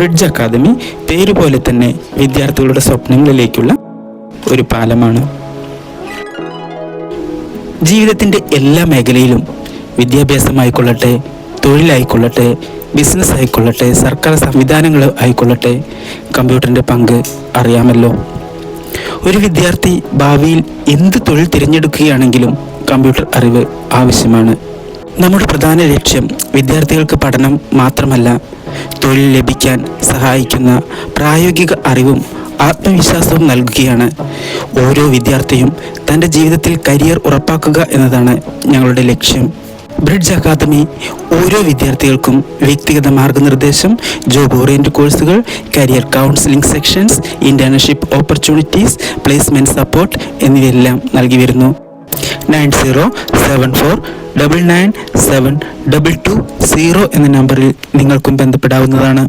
Bridge academy പേരുപോലെ തന്നെ വിദ്യാർത്ഥികളുടെ സ്വപ്നങ്ങളിലേക്കുള്ള ഒരു പാലമാണ്. ജീവിതത്തിൻ്റെ എല്ലാ മേഖലയിലും വിദ്യാഭ്യാസമായിക്കൊള്ളട്ടെ, തൊഴിലായിക്കൊള്ളട്ടെ, ബിസിനസ് ആയിക്കൊള്ളട്ടെ, സർക്കാർ സംവിധാനങ്ങൾ ആയിക്കൊള്ളട്ടെ, കമ്പ്യൂട്ടറിൻ്റെ പങ്ക് അറിയാമല്ലോ. ഒരു വിദ്യാർത്ഥി ഭാവിയിൽ എന്ത് തൊഴിൽ തിരഞ്ഞെടുക്കുകയാണെങ്കിലും കമ്പ്യൂട്ടർ അറിവ് ആവശ്യമാണ്. നമ്മുടെ പ്രധാന ലക്ഷ്യം വിദ്യാർത്ഥികൾക്ക് പഠനം മാത്രമല്ല, തൊഴിൽ ലഭിക്കാൻ സഹായിക്കുന്ന പ്രായോഗിക അറിവും ആത്മവിശ്വാസവും നൽകുകയാണ്. ഓരോ വിദ്യാർത്ഥിയും തൻ്റെ ജീവിതത്തിൽ കരിയർ ഉറപ്പാക്കുക എന്നതാണ് ഞങ്ങളുടെ ലക്ഷ്യം. ബ്രിഡ്ജ് അക്കാദമി ഓരോ വിദ്യാർത്ഥികൾക്കും വ്യക്തിഗത മാർഗനിർദ്ദേശം, ജോബ് ഓറിയൻറ്റഡ് കോഴ്സുകൾ, career counselling sections, internship opportunities, placement support എന്നിവയെല്ലാം നൽകി വരുന്നു. 9074999722 എന്ന നമ്പറിൽ നിങ്ങൾക്കും ബന്ധപ്പെടാവുന്നതാണ്.